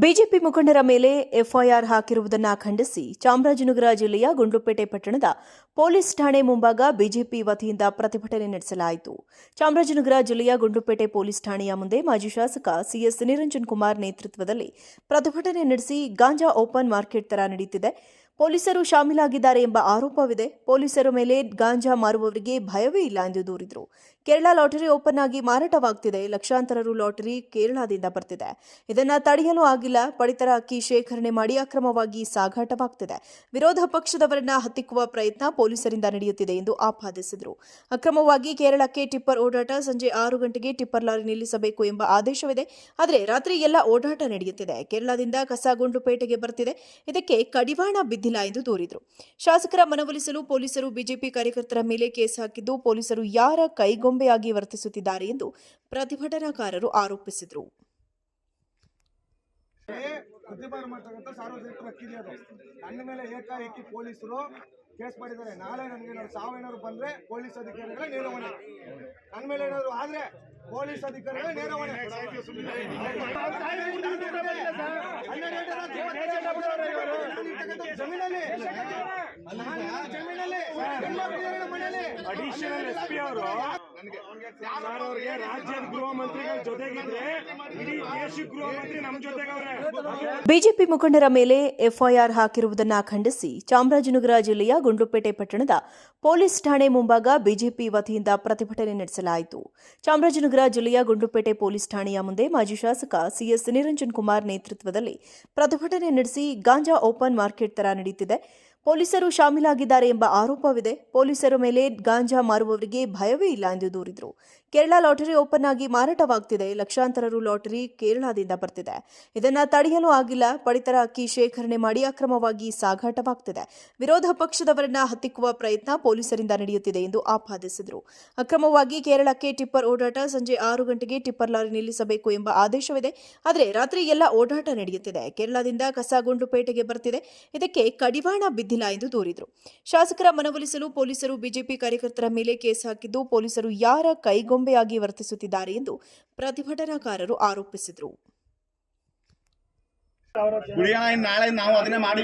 BJP ಮುಖಂಡರ ಮೇಲೆ FIR ಹಾಕಿರುವುದನ್ನು ಖಂಡಿಸಿ ಚಾಮರಾಜನಗರ ಜಿಲ್ಲೆಯ ಗುಂಡ್ಲುಪೇಟೆ ಪಟ್ಟಣದ ಪೊಲೀಸ್ ಠಾಣೆ ಮುಂಭಾಗ ಬಿಜೆಪಿ ವತಿಯಿಂದ ಪ್ರತಿಭಟನೆ ನಡೆಸಲಾಯಿತು. ಚಾಮರಾಜನಗರ ಜಿಲ್ಲೆಯ ಗುಂಡ್ಲುಪೇಟೆ ಪೊಲೀಸ್ ಠಾಣೆಯ ಮುಂದೆ ಮಾಜಿ ಶಾಸಕ ಸಿಎಸ್ ನಿರಂಜನ್ ಕುಮಾರ್ ನೇತೃತ್ವದಲ್ಲಿ ಪ್ರತಿಭಟನೆ ನಡೆಸಿ ಗಾಂಜಾ ಓಪನ್ ಮಾರ್ಕೆಟ್ ತರ ನಡೆಯುತ್ತಿದೆ, ಪೊಲೀಸರು ಶಾಮೀಲಾಗಿದ್ದಾರೆ ಎಂಬ ಆರೋಪವಿದೆ, ಪೊಲೀಸರ ಮೇಲೆ ಗಾಂಜಾ ಮಾರುವವರಿಗೆ ಭಯವೇ ಇಲ್ಲ ಎಂದು ದೂರಿದರು. ಕೇರಳ ಲಾಟರಿ ಓಪನ್ ಆಗಿ ಮಾರಾಟವಾಗುತ್ತಿದೆ, ಲಕ್ಷಾಂತರ ರು ಲಾಟರಿ ಕೇರಳದಿಂದ ಬರ್ತಿದೆ, ಇದನ್ನ ತಡೆಯಲು ಆಗಿಲ್ಲ, ಪಡಿತರ ಅಕ್ಕಿ ಶೇಖರಣೆ ಮಾಡಿ ಅಕ್ರಮವಾಗಿ ಸಾಗಾಟವಾಗುತ್ತಿದೆ, ವಿರೋಧ ಪಕ್ಷದವರನ್ನ ಹತ್ತಿಕ್ಕುವ ಪ್ರಯತ್ನ ಪೊಲೀಸರಿಂದ ನಡೆಯುತ್ತಿದೆ ಎಂದು ಆಪಾದಿಸಿದರು. ಅಕ್ರಮವಾಗಿ ಕೇರಳಕ್ಕೆ ಟಿಪ್ಪರ್ ಓಡಾಟ, ಸಂಜೆ 6 ಗಂಟೆಗೆ ಟಿಪ್ಪರ್ ಲಾರಿ ನಿಲ್ಲಿಸಬೇಕು ಎಂಬ ಆದೇಶವಿದೆ, ಆದರೆ ರಾತ್ರಿ ಎಲ್ಲ ಓಡಾಟ ನಡೆಯುತ್ತಿದೆ, ಕೇರಳದಿಂದ ಕಸ ಗುಂಡ್ಲುಪೇಟೆಗೆ ಬರ್ತಿದೆ, ಇದಕ್ಕೆ ಕಡಿವಾಣ ಬಿದ್ದಿಲ್ಲ ಎಂದು ದೂರಿದರು. ಶಾಸಕರ ಮನವೊಲಿಸಲು ಪೊಲೀಸರು ಬಿಜೆಪಿ ಕಾರ್ಯಕರ್ತರ ಮೇಲೆ ಕೇಸ್ ಹಾಕಿದ್ದು, ಪೊಲೀಸರು ಯಾರ ಕೈಗೊಂಬೆಯಾಗಿ ವರ್ತಿಸುತ್ತಿದ್ದಾರೆ ಎಂದು ಪ್ರತಿಭಟನಾಕಾರರು ಆರೋಪಿಸಿದರು. ನನ್ನ ಮೇಲೆ ಏಕಾಏಕಿ ಪೊಲೀಸರು ಕೇಸ್ ಮಾಡಿದ್ದಾರೆ. ನಾಳೆ ನನಗೆ ಸಾವೇನಾದ್ರು ಬಂದ್ರೆ ಪೊಲೀಸ್ ಅಧಿಕಾರಿಗಳ ನೇರ ಹೊಣೆ, ನನ್ನ ಮೇಲೆ ಏನಾದ್ರು ಆದ್ರೆ ಪೊಲೀಸ್ ಅಧಿಕಾರಿಗಳ ನೇರ ಹೊಣೆ. ಅಡಿಷನಲ್ ಎಸ್ಪಿ ಅವರು ಅವರಿಗೆ ರಾಜ್ಯದ ಗೃಹ ಮಂತ್ರಿಗಳ ಜೊತೆಗಿದ್ರೆ ಇಡೀ ದೇಶದ ಗೃಹ ಮಂತ್ರಿ ನಮ್ಮ ಜೊತೆಗವ್ರೆ. ಬಿಜೆಪಿ ಮುಖಂಡರ ಮೇಲೆ ಎಫ್ಐಆರ್ ಹಾಕಿರುವುದನ್ನು ಖಂಡಿಸಿ ಚಾಮರಾಜನಗರ ಜಿಲ್ಲೆಯ ಗುಂಡ್ಲುಪೇಟೆ ಪಟ್ಟಣದ ಪೊಲೀಸ್ ಠಾಣೆ ಮುಂಭಾಗ ಬಿಜೆಪಿ ವತಿಯಿಂದ ಪ್ರತಿಭಟನೆ ನಡೆಸಲಾಯಿತು. ಚಾಮರಾಜನಗರ ಜಿಲ್ಲೆಯ ಗುಂಡ್ಲುಪೇಟೆ ಪೊಲೀಸ್ ಠಾಣೆಯ ಮುಂದೆ ಮಾಜಿ ಶಾಸಕ ಸಿಎಸ್ ನಿರಂಜನ್ ಕುಮಾರ್ ನೇತೃತ್ವದಲ್ಲಿ ಪ್ರತಿಭಟನೆ ನಡೆಸಿ ಗಾಂಜಾ ಓಪನ್ ಮಾರ್ಕೆಟ್ ತರ ನಡೆಯುತ್ತಿದೆ, ಪೊಲೀಸರು ಶಾಮೀಲಾಗಿದ್ದಾರೆ ಎಂಬ ಆರೋಪವಿದೆ, ಪೊಲೀಸರ ಮೇಲೆ ಗಾಂಜಾ ಮಾರುವವರಿಗೆ ಭಯವೇ ಇಲ್ಲ ಎಂದು ದೂರಿದರು. ಕೇರಳ ಲಾಟರಿ ಓಪನ್ ಆಗಿ ಮಾರಾಟವಾಗುತ್ತಿದೆ, ಲಕ್ಷಾಂತರ ರು ಲಾಟರಿ ಕೇರಳದಿಂದ ಬರ್ತಿದೆ, ಇದನ್ನ ತಡೆಯಲು ಆಗಿಲ್ಲ, ಪಡಿತರ ಅಕ್ಕಿ ಶೇಖರಣೆ ಮಾಡಿ ಅಕ್ರಮವಾಗಿ ಸಾಗಾಟವಾಗುತ್ತಿದೆ, ವಿರೋಧ ಪಕ್ಷದವರನ್ನ ಹತ್ತಿಕ್ಕುವ ಪ್ರಯತ್ನ ಪೊಲೀಸರಿಂದ ನಡೆಯುತ್ತಿದೆ ಎಂದು ಆಪಾದಿಸಿದರು. ಅಕ್ರಮವಾಗಿ ಕೇರಳಕ್ಕೆ ಟಿಪ್ಪರ್ ಓಡಾಟ, ಸಂಜೆ 6 ಗಂಟೆಗೆ ಟಿಪ್ಪರ್ ಲಾರಿ ನಿಲ್ಲಿಸಬೇಕು ಎಂಬ ಆದೇಶವಿದೆ, ಆದರೆ ರಾತ್ರಿ ಎಲ್ಲ ಓಡಾಟ ನಡೆಯುತ್ತಿದೆ, ಕೇರಳದಿಂದ ಕಸ ಗುಂಡ್ಲುಪೇಟೆಗೆ ಬರ್ತಿದೆ, ಇದಕ್ಕೆ ಕಡಿವಾಣ ಬಿದ್ದಿಲ್ಲ ಎಂದು ದೂರಿದರು. ಶಾಸಕರ ಮನವೊಲಿಸಲು ಪೊಲೀಸರು ಬಿಜೆಪಿ ಕಾರ್ಯಕರ್ತರ ಮೇಲೆ ಕೇಸ್ ಹಾಕಿದ್ದು, ಪೊಲೀಸರು ಯಾರ ಕೈಗೊಂಬೆಯಾಗಿ ವರ್ತಿಸುತ್ತಿದ್ದಾರೆ ಎಂದು ಪ್ರತಿಭಟನಾಕಾರರು ಆರೋಪಿಸಿದರು. ನಾಳೆ ನಾವು ಅದನ್ನೇ ಮಾಡಿ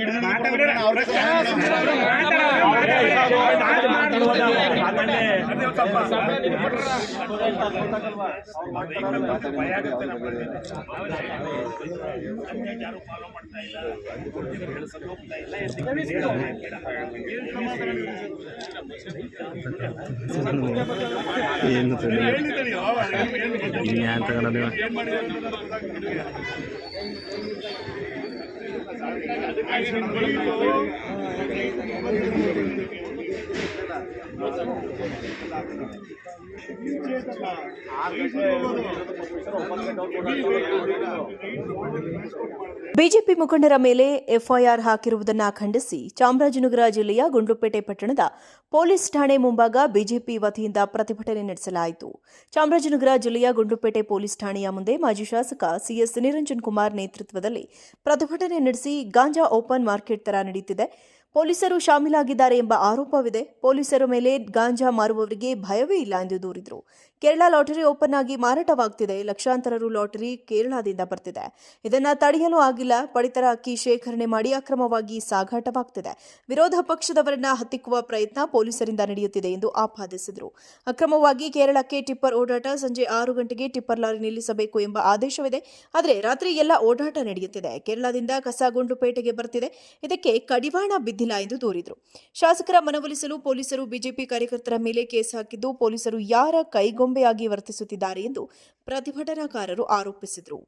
ಬಿಜೆಪಿ ಮುಖಂಡರ ಮೇಲೆ ಎಫ್ಐಆರ್ ಹಾಕಿರುವುದನ್ನು ಖಂಡಿಸಿ ಚಾಮರಾಜನಗರ ಜಿಲ್ಲೆಯ ಗುಂಡ್ಲುಪೇಟೆ ಪಟ್ಟಣದ ಪೊಲೀಸ್ ಠಾಣೆ ಮುಂಭಾಗ ಬಿಜೆಪಿ ವತಿಯಿಂದ ಪ್ರತಿಭಟನೆ ನಡೆಸಲಾಯಿತು. ಚಾಮರಾಜನಗರ ಜಿಲ್ಲೆಯ ಗುಂಡ್ಲುಪೇಟೆ ಪೊಲೀಸ್ ಠಾಣೆಯ ಮುಂದೆ ಮಾಜಿ ಶಾಸಕ ಸಿಎಸ್ ನಿರಂಜನ್ ಕುಮಾರ್ ನೇತೃತ್ವದಲ್ಲಿ ಪ್ರತಿಭಟನೆ ನಡೆಸಿ ಗಾಂಜಾ ಓಪನ್ ಮಾರ್ಕೆಟ್ ತರ ನಡೆಯುತ್ತಿದೆ, ಪೊಲೀಸರು ಶಾಮೀಲಾಗಿದ್ದಾರೆ ಎಂಬ ಆರೋಪವಿದೆ, ಪೊಲೀಸರ ಮೇಲೆ ಗಾಂಜಾ ಮಾರುವವರಿಗೆ ಭಯವೇ ಇಲ್ಲ ಎಂದು ದೂರಿದರು. ಕೇರಳ ಲಾಟರಿ ಓಪನ್ ಆಗಿ ಮಾರಾಟವಾಗುತ್ತಿದೆ, ಲಕ್ಷಾಂತರ ರು ಲಾಟರಿ ಕೇರಳದಿಂದ ಬರ್ತಿದೆ, ಇದನ್ನ ತಡೆಯಲು ಆಗಿಲ್ಲ, ಪಡಿತರ ಅಕ್ಕಿ ಶೇಖರಣೆ ಮಾಡಿ ಅಕ್ರಮವಾಗಿ ಸಾಗಾಟವಾಗುತ್ತಿದೆ, ವಿರೋಧ ಪಕ್ಷದವರನ್ನ ಹತ್ತಿಕ್ಕುವ ಪ್ರಯತ್ನ ಪೊಲೀಸರಿಂದ ನಡೆಯುತ್ತಿದೆ ಎಂದು ಆಪಾದಿಸಿದರು. ಅಕ್ರಮವಾಗಿ ಕೇರಳಕ್ಕೆ ಟಿಪ್ಪರ್ ಓಡಾಟ, ಸಂಜೆ 6 ಗಂಟೆಗೆ ಟಿಪ್ಪರ್ ಲಾರಿ ನಿಲ್ಲಿಸಬೇಕು ಎಂಬ ಆದೇಶವಿದೆ, ಆದರೆ ರಾತ್ರಿ ಎಲ್ಲ ಓಡಾಟ ನಡೆಯುತ್ತಿದೆ, ಕೇರಳದಿಂದ ಕಸ ಗುಂಡ್ಲುಪೇಟೆಗೆ ಬರ್ತಿದೆ, ಇದಕ್ಕೆ ಕಡಿವಾಣ ಬಿದ್ದಿಲ್ಲ ಎಂದು ದೂರಿದರು. ಶಾಸಕರ ಮನವೊಲಿಸಲು ಪೊಲೀಸರು ಬಿಜೆಪಿ ಕಾರ್ಯಕರ್ತರ ಮೇಲೆ ಕೇಸ್ ಹಾಕಿದ್ದು, ಪೊಲೀಸರು ಯಾರ ಕೈಗೊಂಬೆಯಾಗಿ ವರ್ತಿಸುತ್ತಿದ್ದಾರೆ ಎಂದು ಪ್ರತಿಭಟನಾಕಾರರು ಆರೋಪಿಸಿದರು.